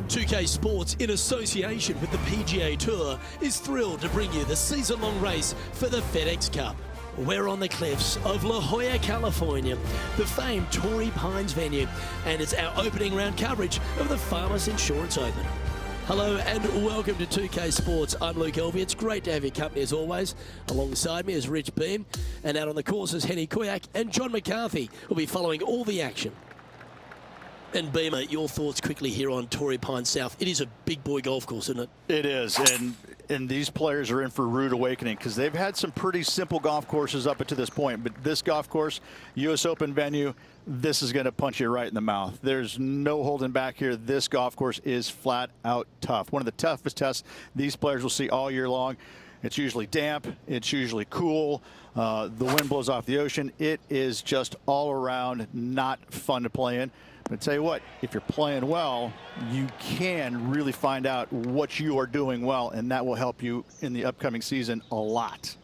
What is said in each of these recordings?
2K Sports, in association with the PGA Tour, is thrilled to bring you the season-long race for the FedEx Cup. We're on the cliffs of La Jolla, California, the famed Torrey Pines venue, and it's our opening round coverage of the Farmers Insurance Open. Hello and welcome to 2K Sports. I'm Luke Elvey. It's great to have your company as always. Alongside me is Rich Beam, and out on the course is Henny Kuyak and John McCarthy, who'll be following all the action. And Beamer, your thoughts quickly here on Torrey Pines South. It is a big boy golf course, isn't it? It is, and these players are in for a rude awakening because they've had some pretty simple golf courses up to this point. But this golf course, U.S. Open venue, this is going to punch you right in the mouth. There's no holding back here. This golf course is flat out tough. One of the toughest tests these players will see all year long. It's usually damp. It's usually cool. The wind blows off the ocean. It is just all around not fun to play in. But I tell you what, if you're playing well, you can really find out what you are doing well, and that will help you in the upcoming season a lot.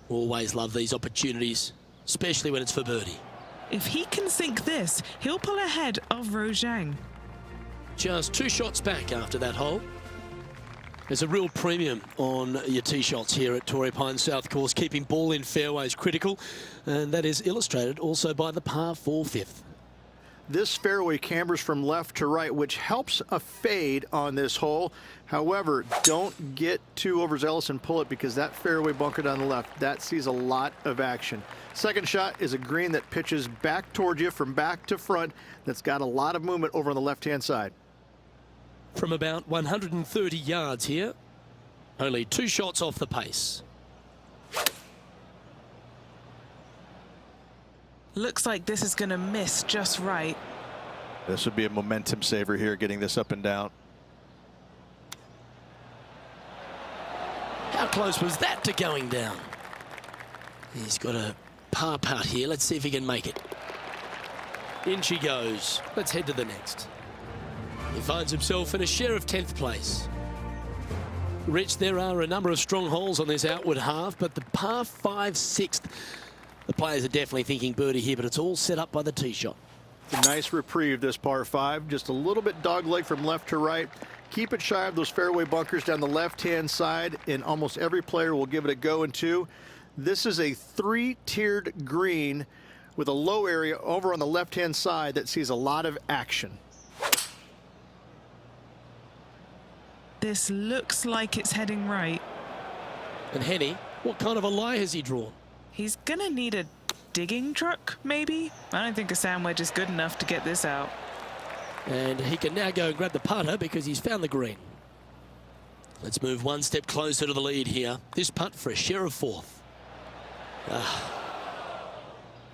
Always love these opportunities, especially when it's for birdie. If he can sink this, he'll pull ahead of Rojang. Just 2 shots back after that hole. There's a real premium on your tee shots here at Torrey Pines South Course, keeping ball in fairways critical, and that is illustrated also by the par 4 fifth. This fairway cambers from left to right, which helps a fade on this hole. However, don't get too overzealous and pull it because that fairway bunker down the left, that sees a lot of action. Second shot is a green that pitches back towards you from back to front. That's got a lot of movement over on the left-hand side. From about 130 yards here, only 2 shots off the pace. Looks like this is going to miss just right. This would be a momentum saver here, getting this up and down. How close was that to going down? He's got a par putt here. Let's see if he can make it. In she goes. Let's head to the next. He finds himself in a share of 10th place. Rich, there are a number of strong holes on this outward half, but the par 5 6th, the players are definitely thinking birdie here, but it's all set up by the tee shot. A nice reprieve, this par 5. Just a little bit dogleg from left to right. Keep it shy of those fairway bunkers down the left-hand side, and almost every player will give it a go in 2. This is a 3-tiered green with a low area over on the left-hand side that sees a lot of action. This looks like it's heading right. And Henny, what kind of a lie has he drawn? He's gonna need a digging truck, maybe? I don't think a sand wedge is good enough to get this out. And he can now go and grab the putter because he's found the green. Let's move one step closer to the lead here. This putt for a share of 4th.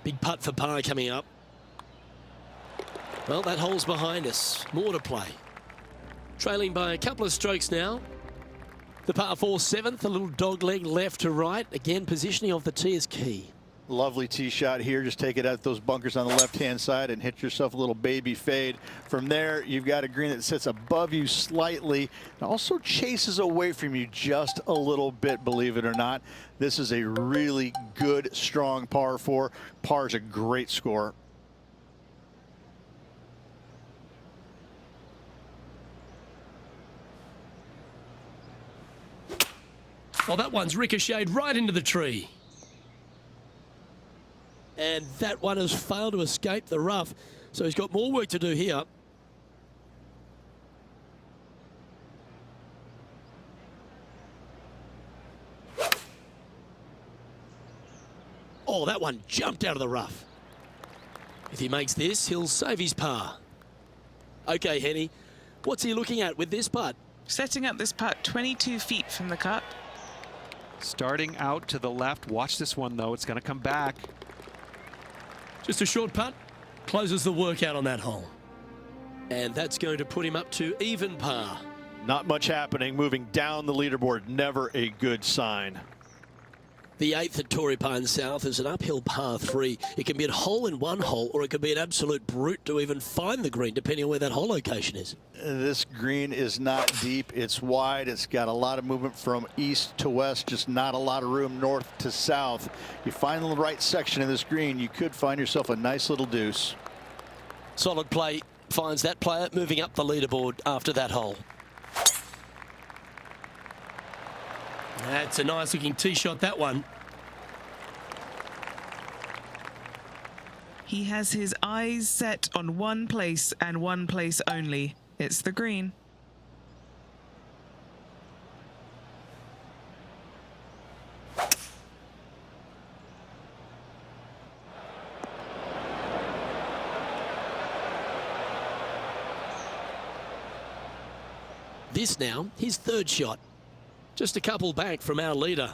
Big putt for par coming up. Well, that hole's behind us. More to play. Trailing by a couple of strokes now. The par 4 7th, a little dog leg left to right. Again, positioning of the tee is key. Lovely tee shot here. Just take it out those bunkers on the left-hand side and hit yourself a little baby fade. From there, you've got a green that sits above you slightly and also chases away from you just a little bit, believe it or not. This is a really good, strong par 4. Par is a great score. Well, that one's ricocheted right into the tree. And that one has failed to escape the rough. So he's got more work to do here. Oh, that one jumped out of the rough. If he makes this, he'll save his par. Okay, Henny, what's he looking at with this putt? Setting up this putt 22 feet from the cup. Starting out to the left. Watch this one, though. It's going to come back. Just a short putt. Closes the workout on that hole. And that's going to put him up to even par. Not much happening. Moving down the leaderboard. Never a good sign. The 8th at Torrey Pines South is an uphill par 3. It can be a hole in one hole, or it could be an absolute brute to even find the green, depending on where that hole location is. This green is not deep. It's wide. It's got a lot of movement from east to west, just not a lot of room north to south. You find the right section of this green, you could find yourself a nice little deuce. Solid play finds that player moving up the leaderboard after that hole. That's a nice looking tee shot, that one. He has his eyes set on one place and one place only. It's the green. This now, his third shot. Just a couple back from our leader.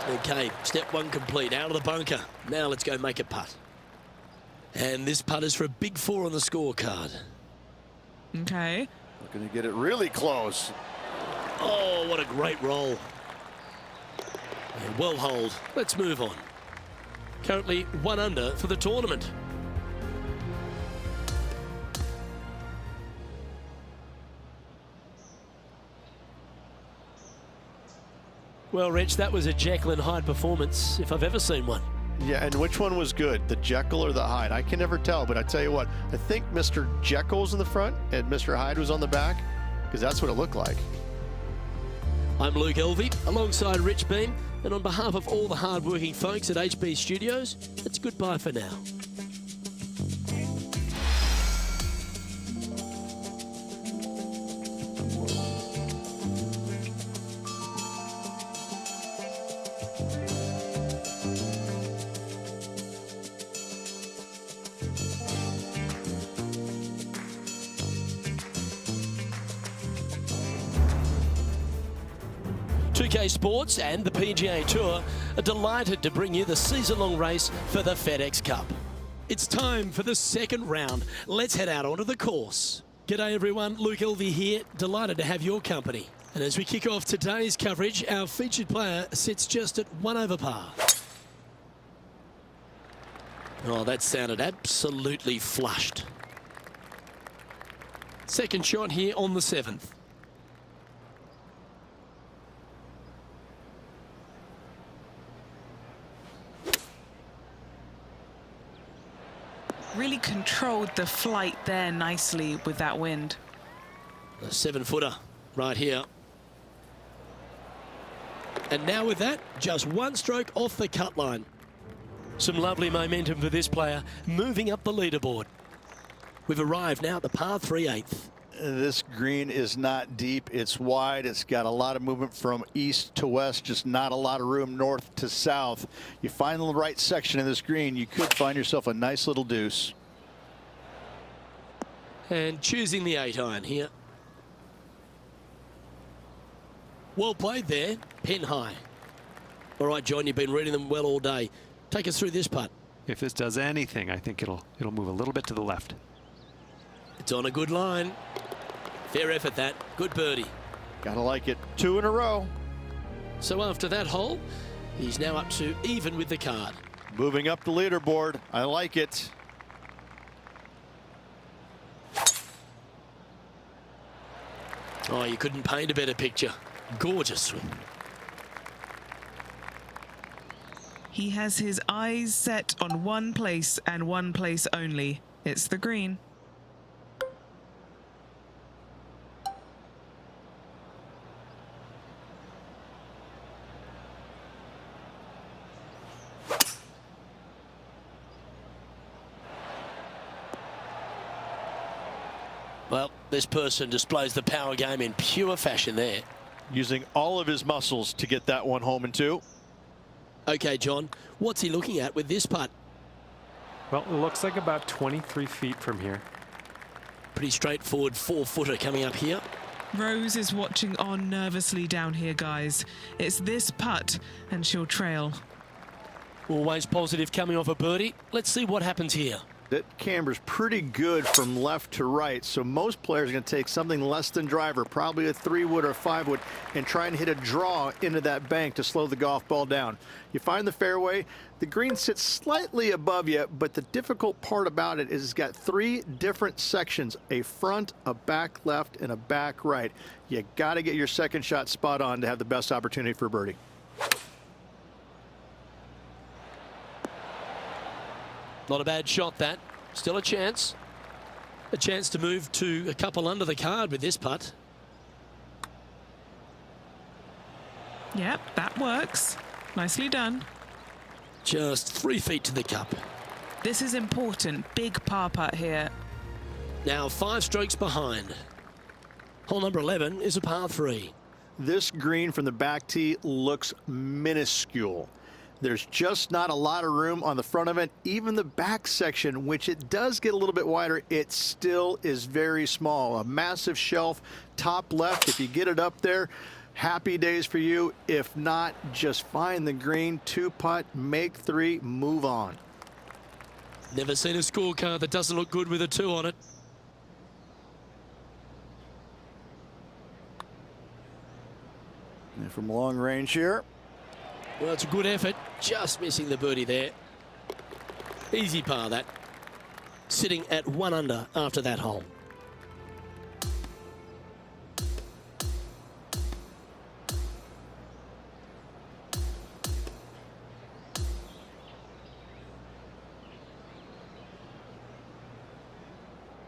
Okay, step one complete, out of the bunker. Now let's go make a putt. And this putt is for a big 4 on the scorecard. Okay. Looking to get it really close. Oh, what a great roll. Yeah, well holed. Let's move on. Currently 1 under for the tournament. Well, Rich, that was a Jekyll and Hyde performance, if I've ever seen one. Yeah, and which one was good, the Jekyll or the Hyde? I can never tell, but I tell you what, I think Mr. Jekyll was in the front and Mr. Hyde was on the back, because that's what it looked like. I'm Luke Elvey, alongside Rich Beam, and on behalf of all the hard-working folks at HB Studios, it's goodbye for now. Sports and the PGA Tour are delighted to bring you the season-long race for the FedEx Cup. It's time for the second round. Let's head out onto the course. G'day everyone, Luke Elvey here, delighted to have your company. And as we kick off today's coverage, our featured player sits just at 1 over par. Oh, that sounded absolutely flushed. Second shot here on the 7th. Really controlled the flight there nicely with that wind. A 7-footer right here. And now with that, just 1 stroke off the cut line. Some lovely momentum for this player, moving up the leaderboard. We've arrived now at the par 3/8. This green is not deep, it's wide, it's got a lot of movement from east to west, just not a lot of room north to south. You find the right section of this green, you could find yourself a nice little deuce. And choosing the 8-iron here. Well played there, pin high. All right, John, you've been reading them well all day. Take us through this putt. If this does anything, I think it'll move a little bit to the left. It's on a good line. Fair effort, that. Good birdie. Gotta like it. 2 in a row. So after that hole, he's now up to even with the card. Moving up the leaderboard. I like it. Oh, you couldn't paint a better picture. Gorgeous swing. He has his eyes set on one place and one place only. It's the green. Well, this person displays the power game in pure fashion there. Using all of his muscles to get that one home in 2. Okay, John, what's he looking at with this putt? Well, it looks like about 23 feet from here. Pretty straightforward 4-footer coming up here. Rose is watching on nervously down here, guys. It's this putt, and she'll trail. Always positive coming off a birdie. Let's see what happens here. That camber's pretty good from left to right, so most players are going to take something less than driver, probably a 3-wood or 5-wood, and try and hit a draw into that bank to slow the golf ball down. You find the fairway, the green sits slightly above you, but the difficult part about it is it's got 3 different sections, a front, a back left, and a back right. You got to get your second shot spot on to have the best opportunity for birdie. Not a bad shot, that. Still a chance. A chance to move to a couple under the card with this putt. Yep, that works. Nicely done. Just 3 feet to the cup. This is important. Big par putt here. Now 5 strokes behind. Hole number 11 is a par 3. This green from the back tee looks minuscule. There's just not a lot of room on the front of it. Even the back section, which it does get a little bit wider, it still is very small. A massive shelf, top left. If you get it up there, happy days for you. If not, just find the green, 2-putt, make 3, move on. Never seen a scorecard that doesn't look good with a 2 on it. And from long range here. Well, it's a good effort. Just missing the birdie there. Easy par, that. Sitting at 1 under after that hole.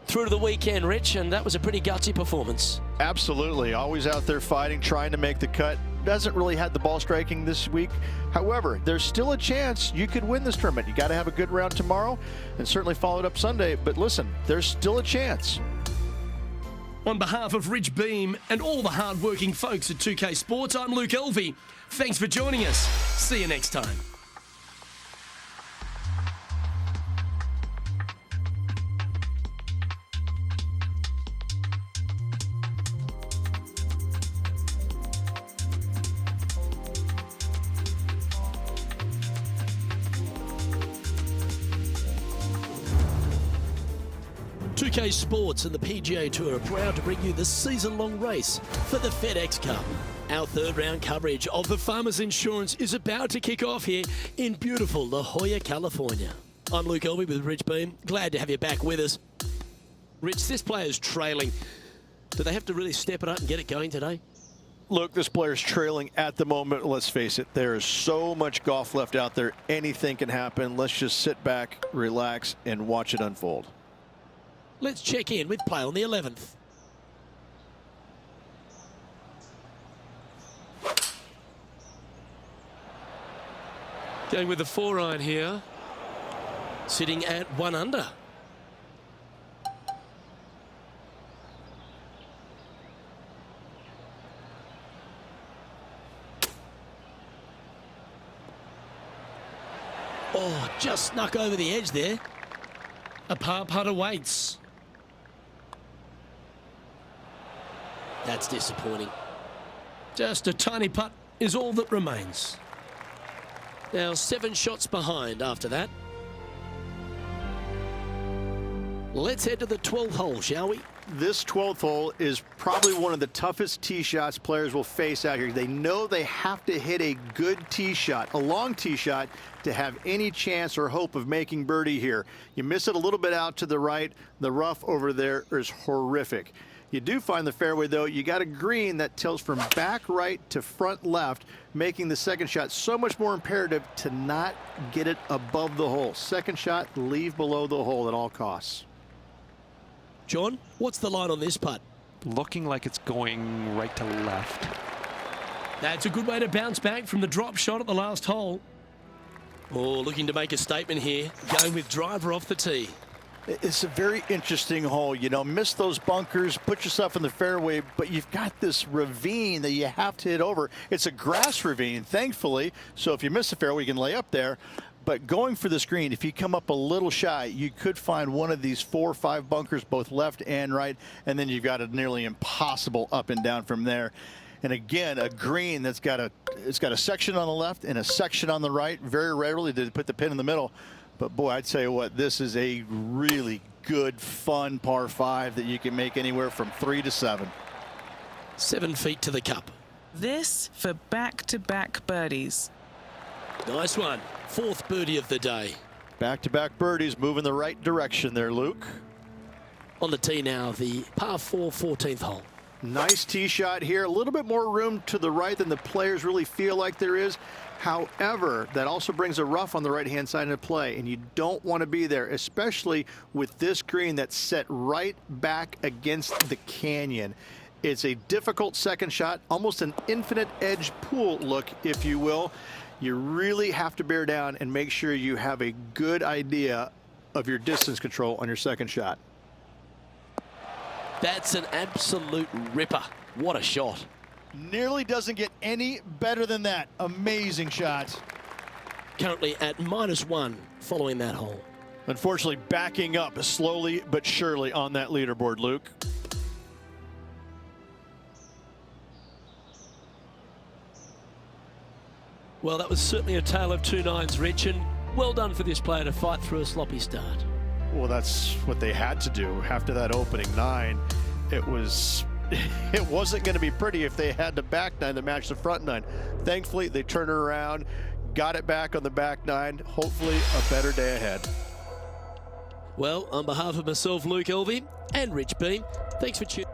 Through to the weekend, Rich, and that was a pretty gutsy performance. Absolutely. Always out there fighting, trying to make the cut. Doesn't really have the ball striking this week. However, there's still a chance you could win this tournament. You got to have a good round tomorrow and certainly follow it up Sunday. But listen, there's still a chance. On behalf of Rich Beam and all the hard-working folks at 2K Sports, I'm Luke Elvey. Thanks for joining us. See you next time. UK Sports and the PGA Tour are proud to bring you the season-long race for the FedEx Cup. Our third round coverage of the Farmers Insurance is about to kick off here in beautiful La Jolla, California. I'm Luke Elvey with Rich Beam. Glad to have you back with us. Rich, this player's trailing. Do they have to really step it up and get it going today? Look, this player's trailing at the moment. Let's face it, there is so much golf left out there. Anything can happen. Let's just sit back, relax, and watch it unfold. Let's check in with play on the 11th. Going with the 4-iron here. Sitting at 1 under. Oh, just snuck over the edge there. A par putt awaits. That's disappointing. Just a tiny putt is all that remains. Now 7 shots behind after that. Let's head to the 12th hole, shall we? This 12th hole is probably one of the toughest tee shots players will face out here. They know they have to hit a good tee shot, a long tee shot, to have any chance or hope of making birdie here. You miss it a little bit out to the right. The rough over there is horrific. You do find the fairway, though. You got a green that tilts from back right to front left, making the second shot so much more imperative to not get it above the hole. Second shot, leave below the hole at all costs. John, what's the line on this putt? Looking like it's going right to left. That's a good way to bounce back from the drop shot at the last hole. Oh, looking to make a statement here. Going with driver off the tee. It's a very interesting hole. You know, miss those bunkers, put yourself in the fairway, but you've got this ravine that you have to hit over. It's a grass ravine, thankfully, so if you miss the fairway, you can lay up there. But going for this green, if you come up a little shy, you could find one of these 4 or 5 bunkers, both left and right, and then you've got a nearly impossible up and down from there. And again, a green that's got a section on the left and a section on the right. Very rarely do they put the pin in the middle. But boy, I'd tell you what, this is a really good, fun par 5 that you can make anywhere from 3 to 7. 7 feet to the cup. This for back-to-back birdies. Nice one. 4th birdie of the day. Back-to-back birdies, moving the right direction there, Luke. On the tee now, the par 4 14th hole. Nice tee shot here. A little bit more room to the right than the players really feel like there is. However, that also brings a rough on the right-hand side into play, and you don't want to be there, especially with this green that's set right back against the canyon. It's a difficult second shot, almost an infinite edge pool look, if you will. You really have to bear down and make sure you have a good idea of your distance control on your second shot. That's an absolute ripper. What a shot. Nearly doesn't get any better than that. Amazing shot. Currently at -1 following that hole. Unfortunately, backing up slowly but surely on that leaderboard, Luke. Well, that was certainly a tale of two nines, Rich, and well done for this player to fight through a sloppy start. Well, that's what they had to do after that opening 9. It wasn't going to be pretty if they had the back 9 to match the front 9. Thankfully, they turned it around, got it back on the back 9. Hopefully, a better day ahead. Well, on behalf of myself, Luke Elvey, and Rich Beam, thanks for tuning.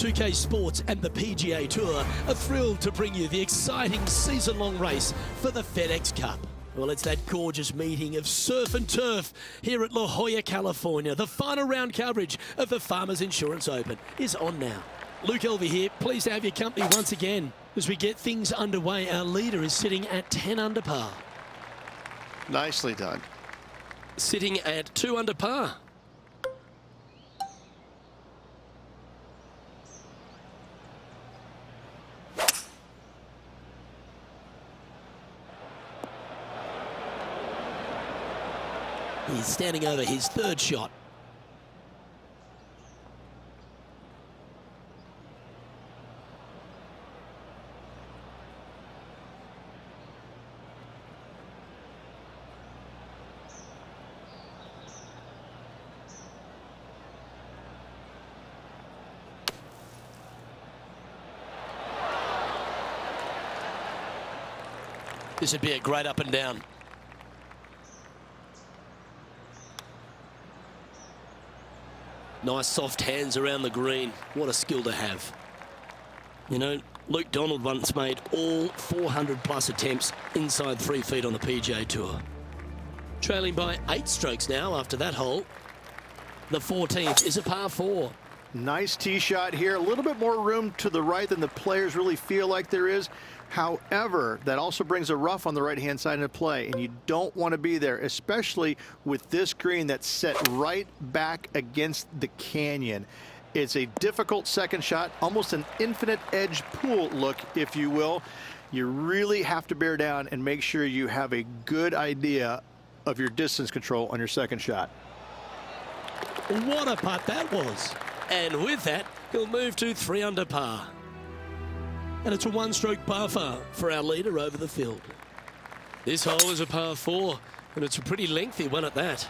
UK Sports and the PGA Tour are thrilled to bring you the exciting season-long race for the FedEx Cup. Well, it's that gorgeous meeting of surf and turf here at La Jolla, California. The final round coverage of the Farmers Insurance Open is on now. Luke Elvey here, pleased to have your company once again. As we get things underway, our leader is sitting at 10 under par. Nicely done. Sitting at 2 under par. He's standing over his third shot. This would be a great up and down. Nice soft hands around the green. What a skill to have. You know, Luke Donald once made all 400 plus attempts inside 3 feet on the PGA Tour. Trailing by 8 strokes now after that hole. The 14th is a par 4. Nice tee shot here. A little bit more room to the right than the players really feel like there is. However, that also brings a rough on the right-hand side into play, and you don't want to be there, especially with this green that's set right back against the canyon. It's a difficult second shot, almost an infinite edge pool look, if you will. You really have to bear down and make sure you have a good idea of your distance control on your second shot. What a putt that was. And with that, he'll move to 3 under par. And it's a 1-stroke par for our leader over the field. This hole is a par 4, and it's a pretty lengthy one at that.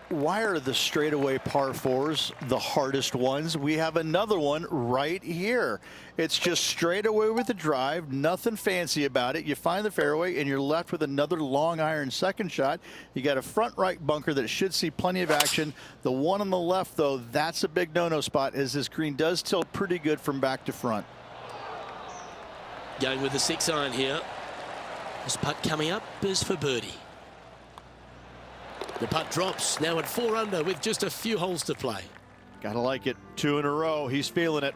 Why are the straightaway par 4s the hardest ones? We have another one right here. It's just straight away with the drive, nothing fancy about it. You find the fairway and you're left with another long iron second shot. You got a front right bunker that should see plenty of action. The one on the left, though, that's a big no-no spot, as this green does tilt pretty good from back to front. Going with the 6 iron here. This putt coming up is for birdie. The putt drops now at 4 under with just a few holes to play. Gotta like it. 2 in a row. He's feeling it.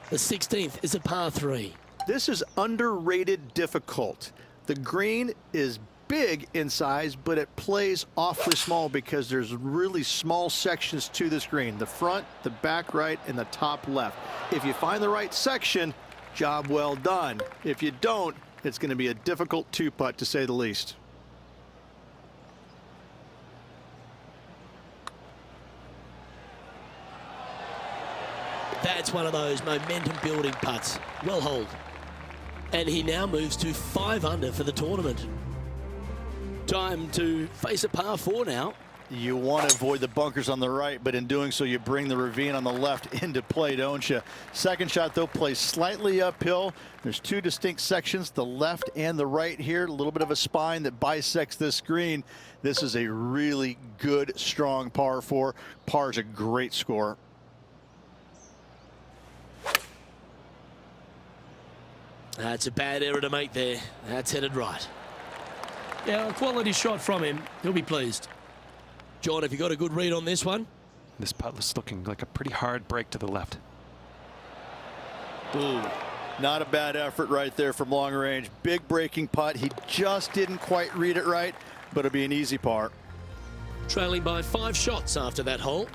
The 16th is a par 3. This is underrated difficult. The green is big in size, but it plays awfully small because there's really small sections to this green. The front, the back right, and the top left. If you find the right section, job well done. If you don't, it's going to be a difficult 2-putt to say the least. That's one of those momentum building putts. Well holed. And he now moves to 5 under for the tournament. Time to face a par 4 now. You want to avoid the bunkers on the right, but in doing so, you bring the ravine on the left into play, don't you? Second shot, though, plays slightly uphill. There's two distinct sections, the left and the right here. A little bit of a spine that bisects this green. This is a really good, strong par 4. Par is a great score. That's a bad error to make there. That's headed right. Yeah, a quality shot from him. He'll be pleased. John, have you got a good read on this one? This putt is looking like a pretty hard break to the left. Ooh, not a bad effort right there from long range. Big breaking putt. He just didn't quite read it right, but it'll be an easy par. Trailing by 5 shots after that hole.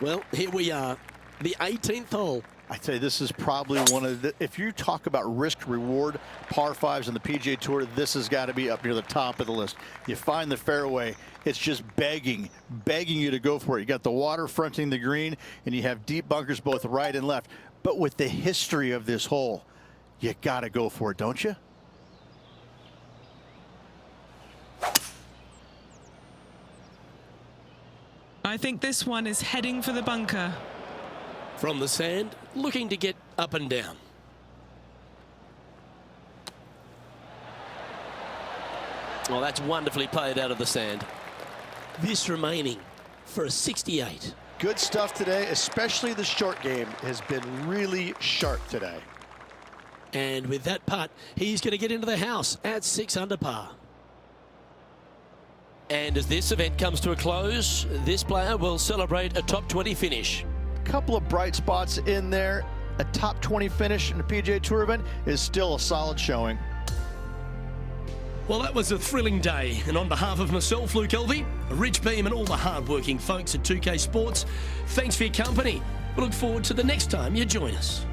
Well, here we are, the 18th hole. I tell you, this is probably one of the, if you talk about risk reward par 5s on the PGA Tour, this has got to be up near the top of the list. You find the fairway, it's just begging you to go for it. You got the water fronting the green, and you have deep bunkers both right and left. But with the history of this hole, you got to go for it, don't you? I think this one is heading for the bunker. From the sand, looking to get up and down. Well, that's wonderfully played out of the sand. This remaining for a 68. Good stuff today, especially the short game has been really sharp today. And with that putt, he's going to get into the house at 6 under par. And as this event comes to a close, this player will celebrate a top 20 finish. Couple of bright spots in there. A top 20 finish in a PGA Tour event is still a solid showing. Well, that was a thrilling day. And on behalf of myself, Luke Elvey, Rich Beam, and all the hard-working folks at 2K Sports, thanks for your company. We look forward to the next time you join us.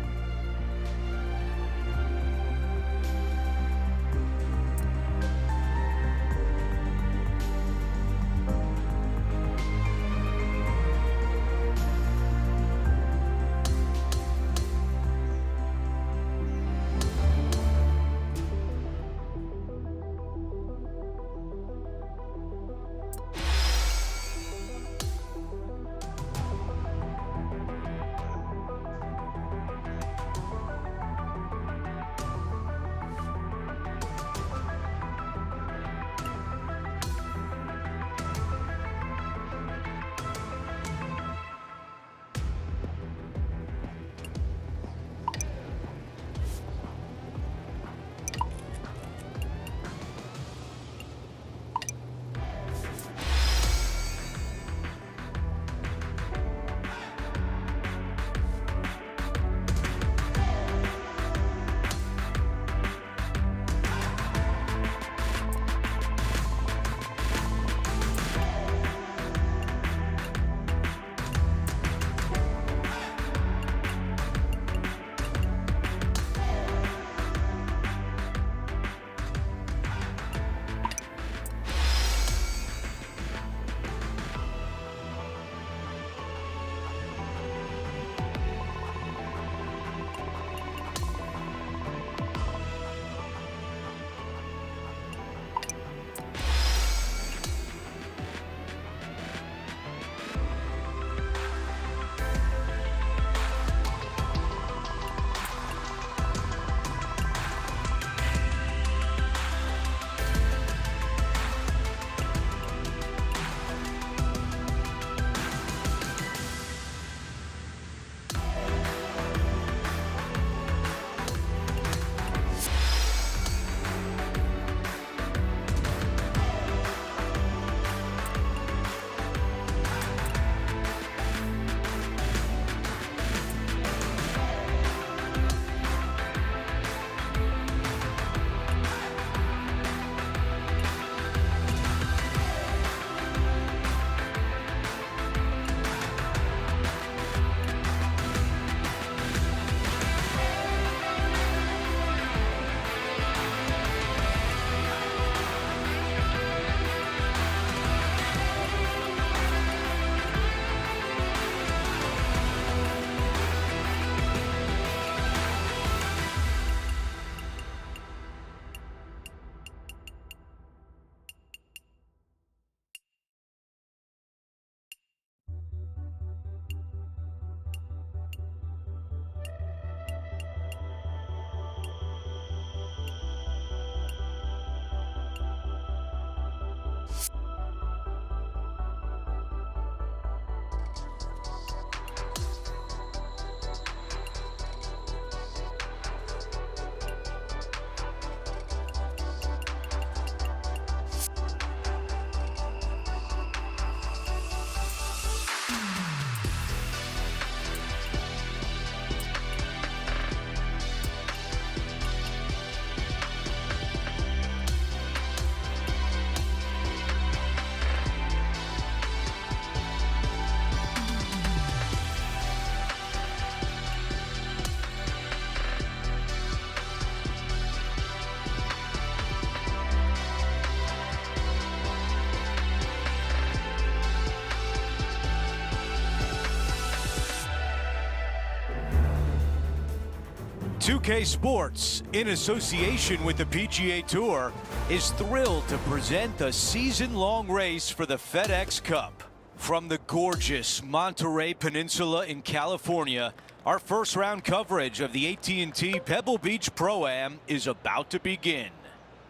2K Sports, in association with the PGA Tour, is thrilled to present the season-long race for the FedEx Cup. From the gorgeous Monterey Peninsula in California, our first-round coverage of the AT&T Pebble Beach Pro-Am is about to begin.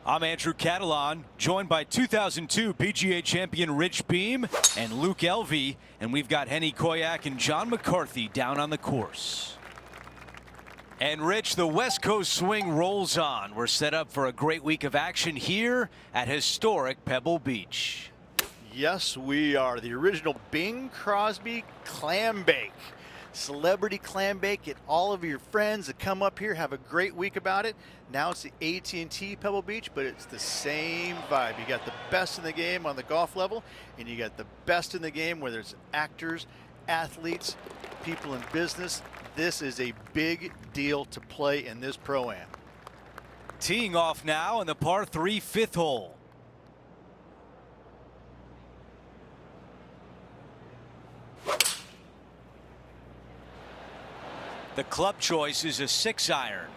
I'm Andrew Catalan, joined by 2002 PGA champion Rich Beem and Luke Elvey, and we've got Henny Koyak and John McCarthy down on the course. And Rich, the West Coast swing rolls on. We're set up for a great week of action here at historic Pebble Beach. Yes, we are. The original Bing Crosby clam bake. Celebrity clam bake. Get all of your friends to come up here, have a great week about it. Now it's the AT&T Pebble Beach, but it's the same vibe. You got the best in the game on the golf level, and you got the best in the game where there's actors, athletes, people in business. This is a big deal to play in this Pro-Am. Teeing off now in the par 3 fifth hole. The club choice is a 6-iron.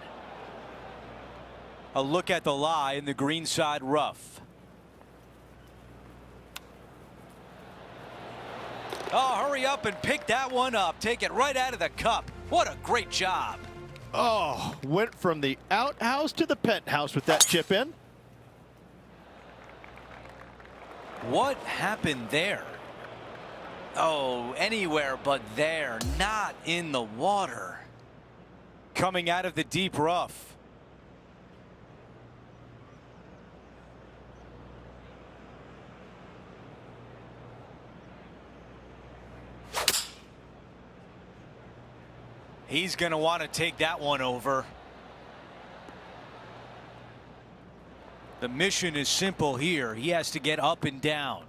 A look at the lie in the greenside rough. Oh, hurry up and pick that one up. Take it right out of the cup. What a great job. Oh, went from the outhouse to the penthouse with that chip in. What happened there? Oh, anywhere but there, not in the water. Coming out of the deep rough. He's going to want to take that one over. The mission is simple here. He has to get up and down.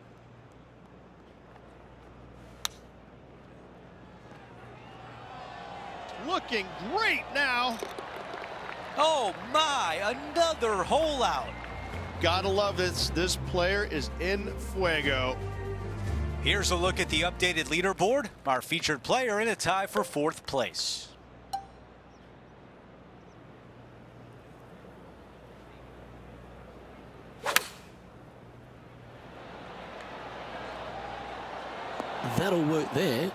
Looking great now. Oh my, another hole out. Gotta love this. This player is in fuego. Here's a look at the updated leaderboard. Our featured player in a tie for 4th place. That'll work there.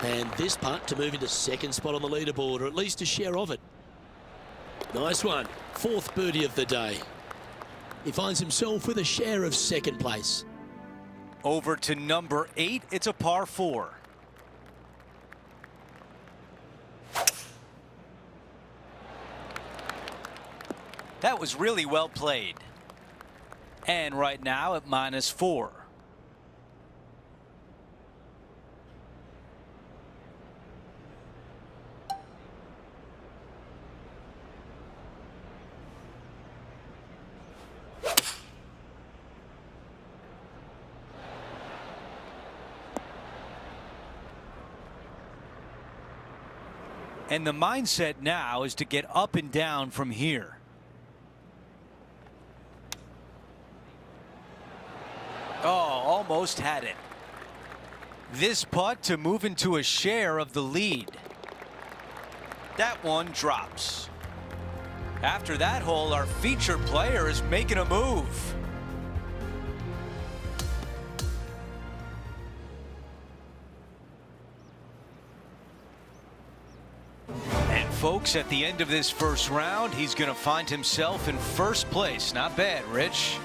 And this putt to move into 2nd spot on the leaderboard, or at least a share of it. Nice one. 4th birdie of the day. He finds himself with a share of 2nd place. Over to number 8. It's a par 4. That was really well played. And right now at -4. And the mindset now is to get up and down from here. Oh, almost had it. This putt to move into a share of the lead. That one drops. After that hole, our featured player is making a move. Folks, at the end of this first round, he's going to find himself in 1st place. Not bad, Rich.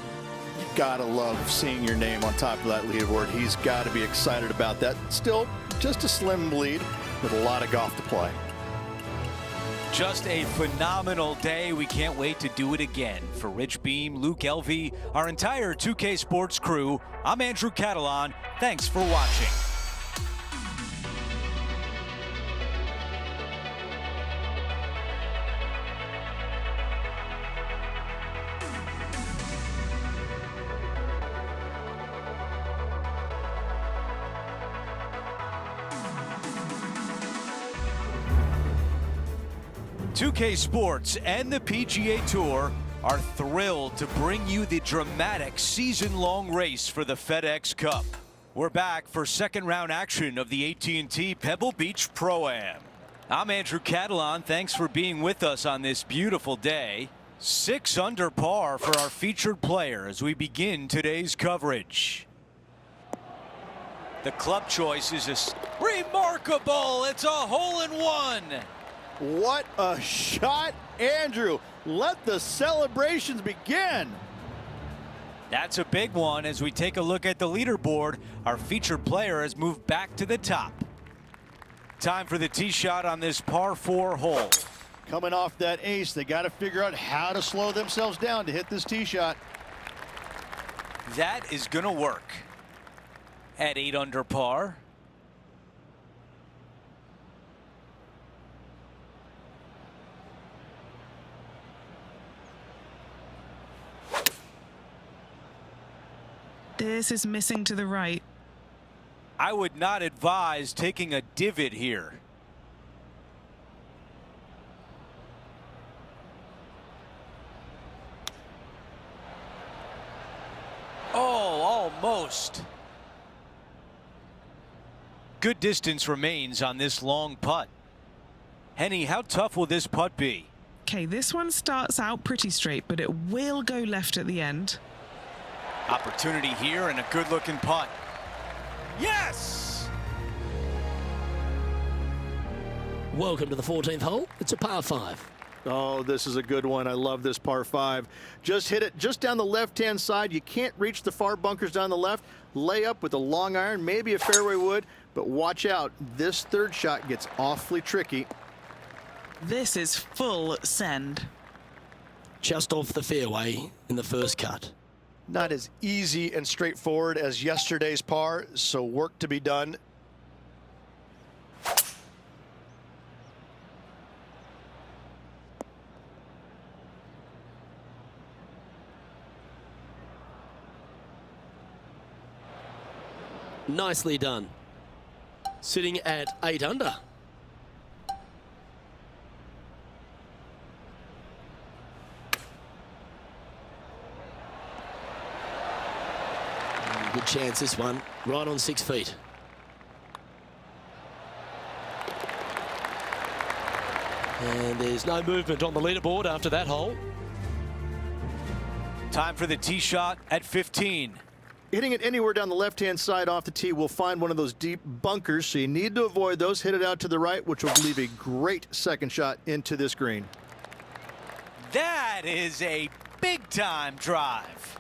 You gotta love seeing your name on top of that leaderboard. He's got to be excited about that. Still just a slim lead with a lot of golf to play. Just a phenomenal day. We can't wait to do it again. For Rich Beem, Luke Elvey, our entire 2K Sports crew, I'm Andrew Catalan. Thanks for watching. .2K Sports and the PGA Tour are thrilled to bring you the dramatic season-long race for the FedEx Cup. We're back for 2nd round action of the AT&T Pebble Beach Pro-Am. I'm Andrew Catalan. Thanks for being with us on this beautiful day. 6 under par for our featured player as we begin today's coverage. The club choice is remarkable. It's a hole-in-one. What a shot, Andrew. Let the celebrations begin. That's a big one. As we take a look at the leaderboard, our featured player has moved back to the top. Time for the tee shot on this par 4 hole. Coming off that ace, they got to figure out how to slow themselves down to hit this tee shot. That is going to work. At 8 under par. This is missing to the right. I would not advise taking a divot here. Oh, almost. Good distance remains on this long putt. Henny, how tough will this putt be? Okay, this one starts out pretty straight, but it will go left at the end. Opportunity here and a good-looking putt. Yes! Welcome to the 14th hole. It's a par 5. Oh, this is a good one. I love this par 5. Just hit it just down the left-hand side. You can't reach the far bunkers down the left. Lay up with a long iron, maybe a fairway wood, but watch out. This third shot gets awfully tricky. This is full send. Just off the fairway in the first cut. Not as easy and straightforward as yesterday's par, so work to be done. Nicely done. Sitting at 8 under. Good chance this one, right on 6 feet. And there's no movement on the leaderboard after that hole. Time for the tee shot at 15. Hitting it anywhere down the left-hand side off the tee will find one of those deep bunkers, so you need to avoid those. Hit it out to the right, which will leave a great second shot into this green. That is a big-time drive.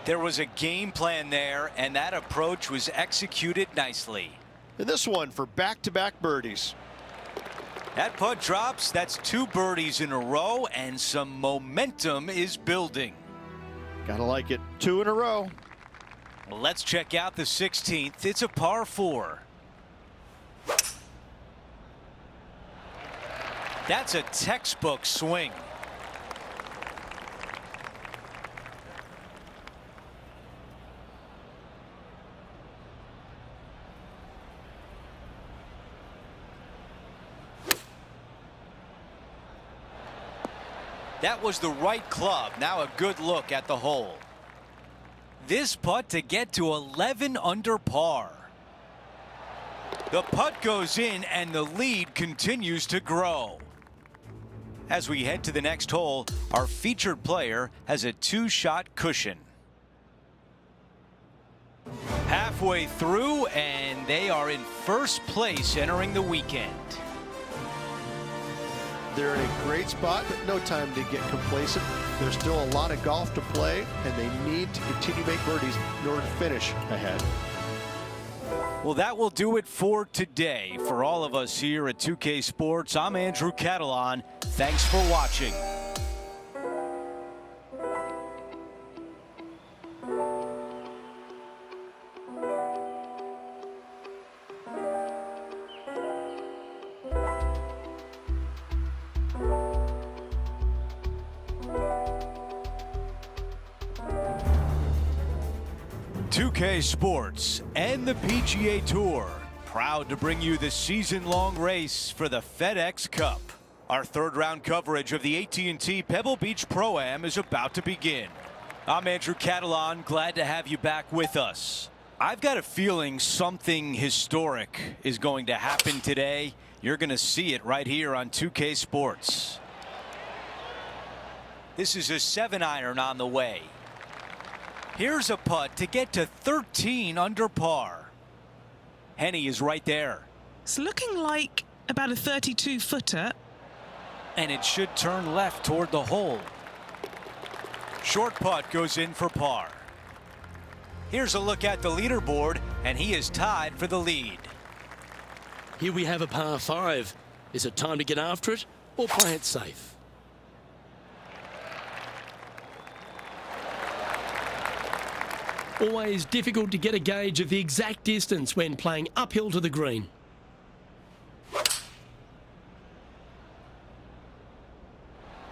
There was a game plan there, and that approach was executed nicely. And this one for back-to-back birdies. That putt drops. That's 2 birdies in a row, and some momentum is building. Gotta like it. 2 in a row. Let's check out the 16th. It's a par 4. That's a textbook swing. That was the right club. Now a good look at the hole. This putt to get to 11 under par. The putt goes in and the lead continues to grow. As we head to the next hole, our featured player has a 2-shot cushion. Halfway through, and they are in first place entering the weekend. They're in a great spot, but no time to get complacent. There's still a lot of golf to play, and they need to continue to make birdies in order to finish ahead. Well, that will do it for today. For all of us here at 2K Sports, I'm Andrew Catalan. Thanks for watching. Sports and the PGA Tour, proud to bring you the season-long race for the FedEx Cup. Our third round coverage of the AT&T Pebble Beach Pro-Am is about to begin. I'm Andrew Catalan, glad to have you back with us. I've got a feeling something historic is going to happen today. You're going to see it right here on 2K Sports. This is a 7-iron on the way. Here's a putt to get to 13 under par. Henny is right there. It's looking like about a 32-footer. And it should turn left toward the hole. Short putt goes in for par. Here's a look at the leaderboard, and he is tied for the lead. Here we have a par 5. Is it time to get after it or play it safe? Always difficult to get a gauge of the exact distance when playing uphill to the green.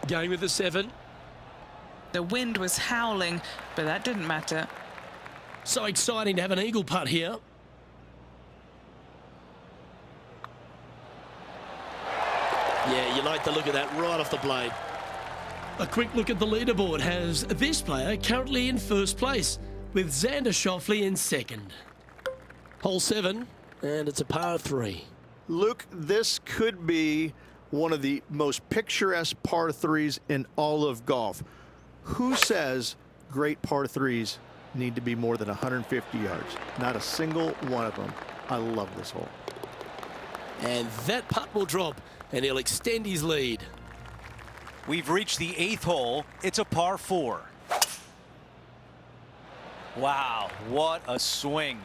Going with the 7. The wind was howling, but that didn't matter. So exciting to have an eagle putt here. Yeah, you like the look of that right off the blade. A quick look at the leaderboard has this player currently in first place, with Xander Schauffele in second. Hole 7, and it's a par 3. Luke, this could be one of the most picturesque par 3s in all of golf. Who says great par 3s need to be more than 150 yards? Not a single one of them. I love this hole. And that putt will drop, and he'll extend his lead. We've reached the 8th hole. It's a par 4. Wow, what a swing.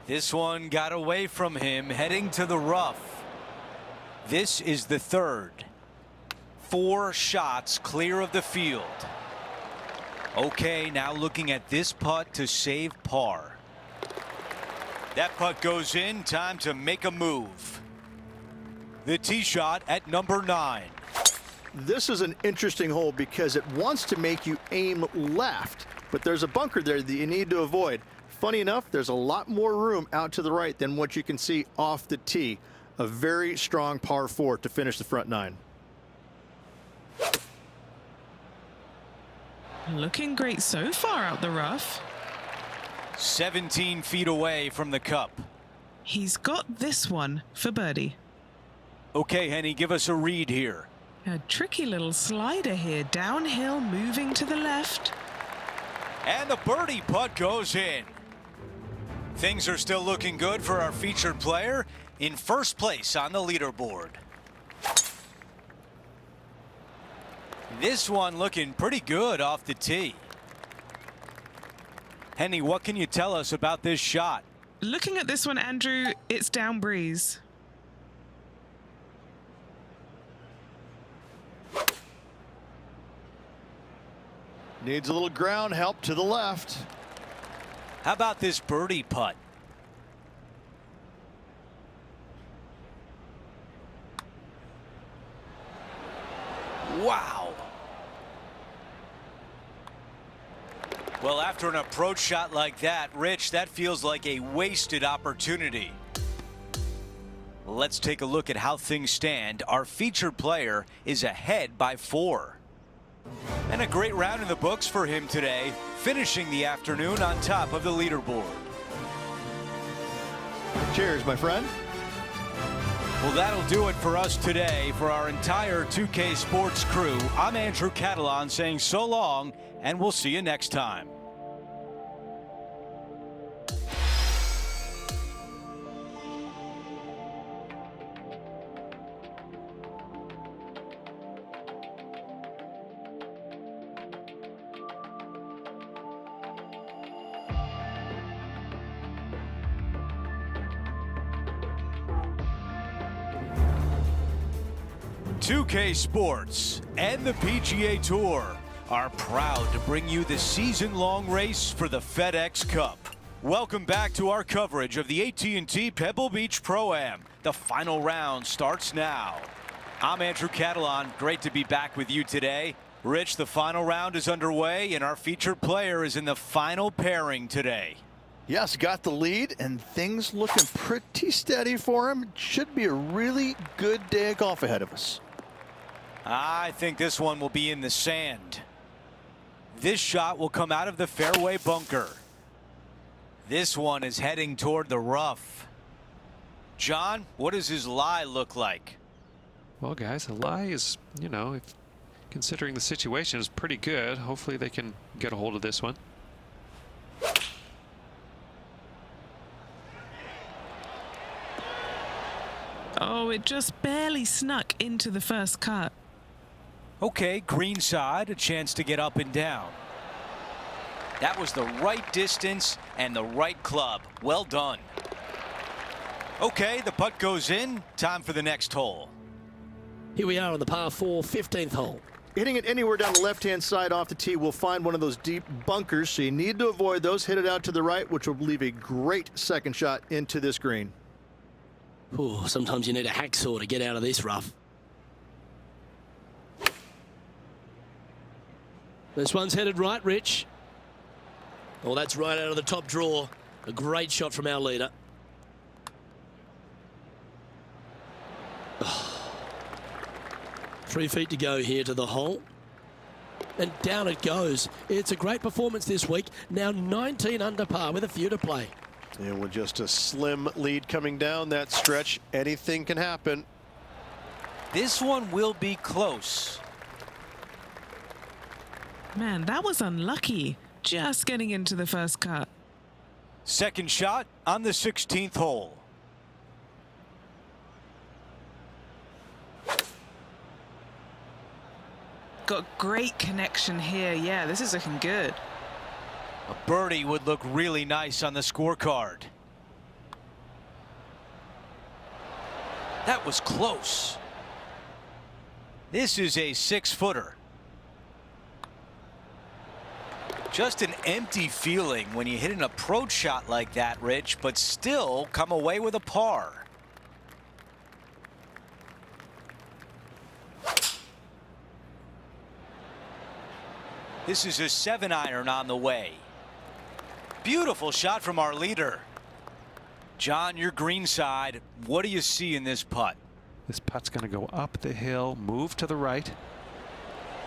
This one got away from him, heading to the rough. This is the 3rd. 4 shots clear of the field. Okay, now looking at this putt to save par. That putt goes in, time to make a move. The tee shot at number 9. This is an interesting hole because it wants to make you aim left, but there's a bunker there that you need to avoid. Funny enough, there's a lot more room out to the right than what you can see off the tee. A very strong par 4 to finish the front 9. Looking great so far out the rough. 17 feet away from the cup. He's got this one for birdie. Okay, Henny, give us a read here. A tricky little slider here, downhill, moving to the left. And the birdie putt goes in. Things are still looking good for our featured player in first place on the leaderboard. This one looking pretty good off the tee. Henny, what can you tell us about this shot? Looking at this one, Andrew, it's down breeze. Needs a little ground help to the left. How about this birdie putt? Wow. Well, after an approach shot like that, Rich, that feels like a wasted opportunity. Let's take a look at how things stand. Our featured player is ahead by 4. And a great round in the books for him today, finishing the afternoon on top of the leaderboard. Cheers, my friend. Well, that'll do it for us today. For our entire 2K Sports crew, I'm Andrew Catalan saying so long, and we'll see you next time. .2K Sports and the PGA Tour are proud to bring you the season-long race for the FedEx Cup. Welcome back to our coverage of the AT&T Pebble Beach Pro-Am. The final round starts now. I'm Andrew Catalan. Great to be back with you today. Rich, the final round is underway, and our featured player is in the final pairing today. Yes, got the lead, and things looking pretty steady for him. Should be a really good day of golf ahead of us. I think this one will be in the sand. This shot will come out of the fairway bunker. This one is heading toward the rough. John, what does his lie look like? Well, guys, a lie is, you know, if considering the situation, is pretty good. Hopefully they can get a hold of this one. Oh, it just barely snuck into the first cut. Okay, green side, a chance to get up and down. That was the right distance and the right club. Well done. Okay, the putt goes in. Time for the next hole. Here we are on the par 4 15th hole. Hitting it anywhere down the left-hand side off the tee will find one of those deep bunkers, so you need to avoid those. Hit it out to the right, which will leave a great second shot into this green. Ooh, sometimes you need a hacksaw to get out of this rough. This one's headed right, Rich. Oh, that's right out of the top draw. A great shot from our leader. Oh. 3 feet to go here to the hole. And down it goes. It's a great performance this week. Now 19 under par with a few to play. And with just a slim lead coming down that stretch, anything can happen. This one will be close. Man, that was unlucky. Just getting into the first cut. Second shot on the 16th hole. Got great connection here. Yeah, this is looking good. A birdie would look really nice on the scorecard. That was close. This is a 6-footer. Just an empty feeling when you hit an approach shot like that, Rich, but still come away with a par. This is a 7-iron on the way. Beautiful shot from our leader. John, your green side, what do you see in this putt? This putt's going to go up the hill, move to the right.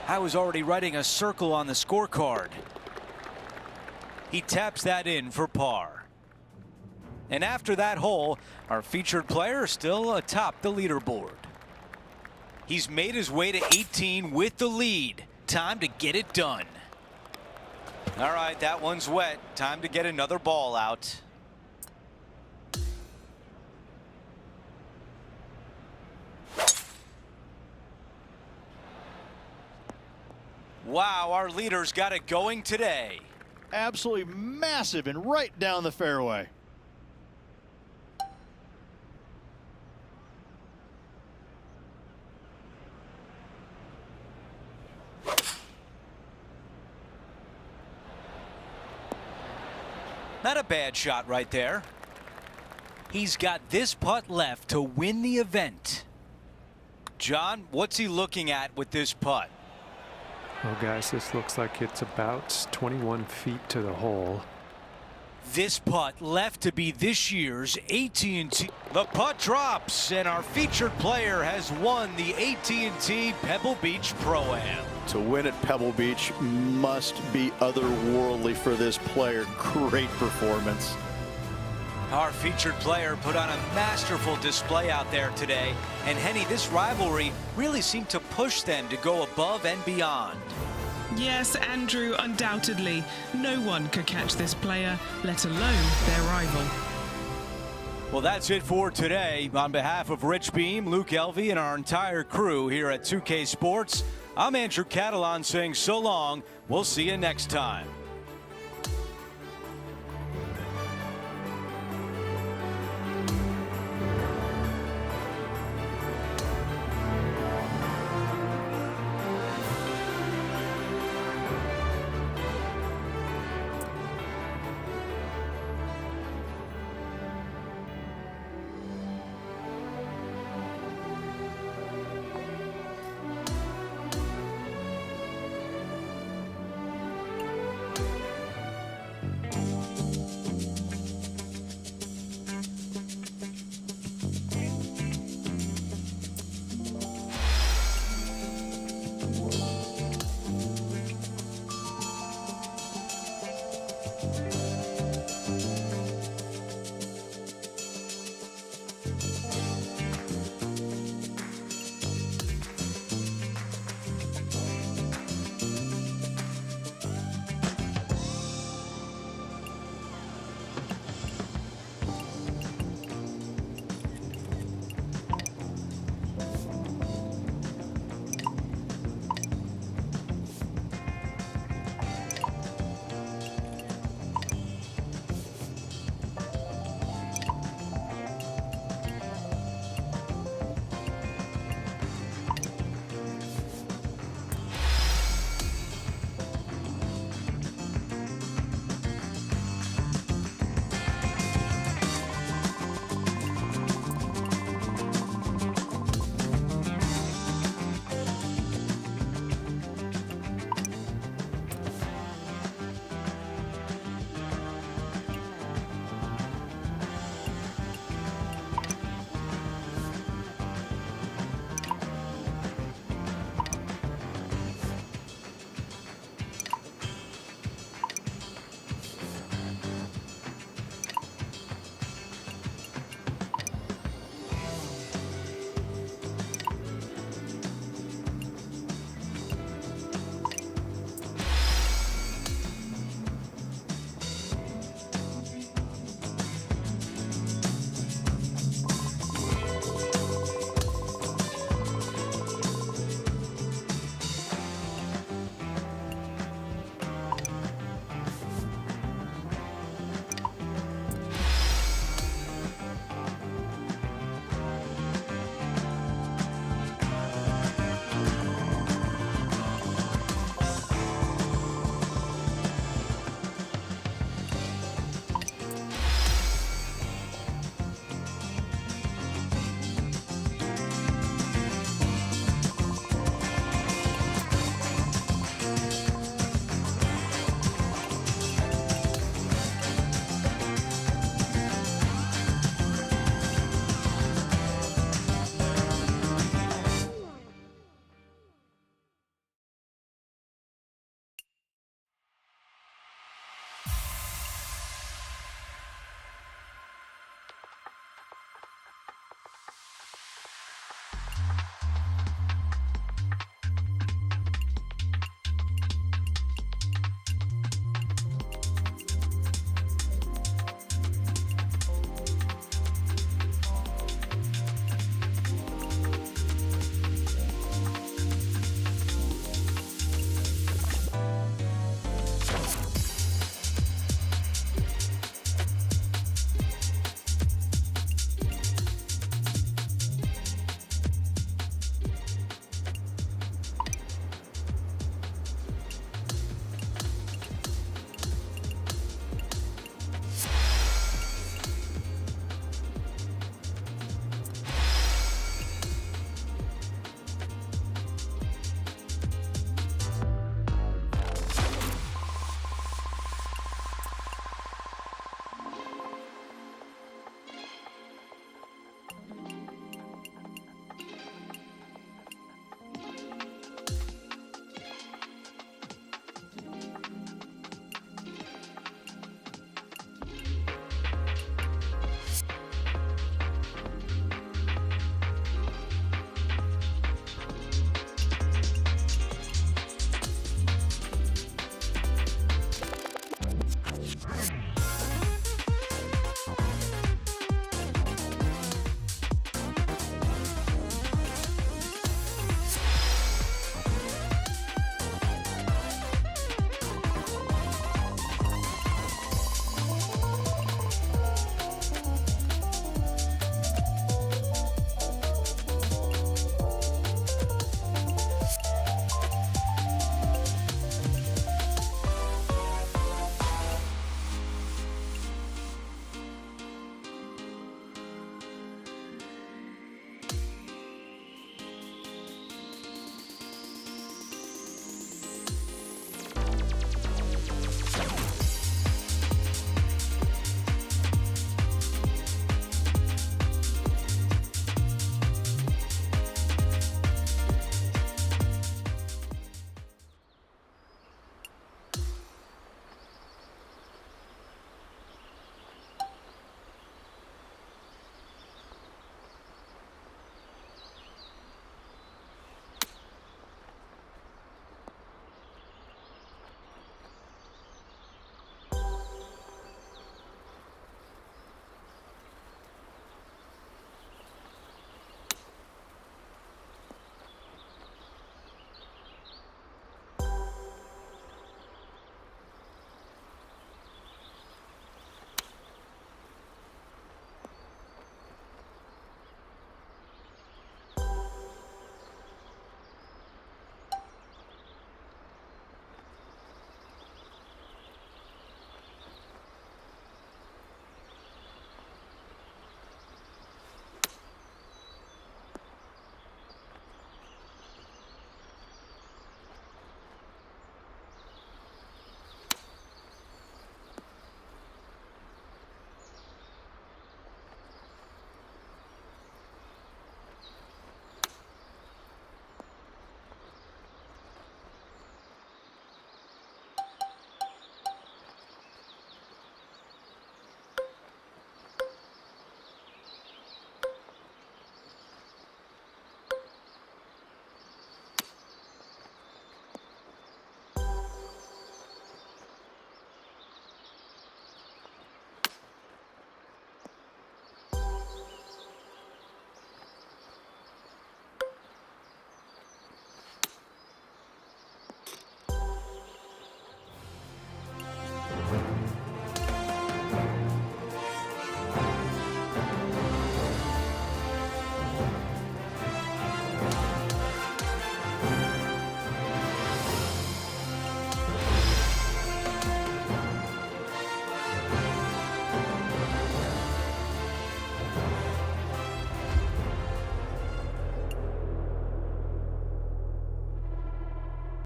I was already writing a circle on the scorecard. He taps that in for par. And after that hole, our featured player still atop the leaderboard. He's made his way to 18 with the lead. Time to get it done. All right, that one's wet. Time to get another ball out. Wow, our leader's got it going today. Absolutely massive and right down the fairway. Not a bad shot right there. He's got this putt left to win the event. John, what's he looking at with this putt? Oh, guys, this looks like it's about 21 feet to the hole. This putt left to be this year's AT&T. The putt drops, and our featured player has won the AT&T Pebble Beach Pro-Am. To win at Pebble Beach must be otherworldly for this player. Great performance. Our featured player put on a masterful display out there today. And Henny, this rivalry really seemed to push them to go above and beyond. Yes, Andrew, undoubtedly. No one could catch this player, let alone their rival. Well, that's it for today. On behalf of Rich Beam, Luke Elvey, and our entire crew here at 2K Sports, I'm Andrew Catalan saying so long. We'll see you next time.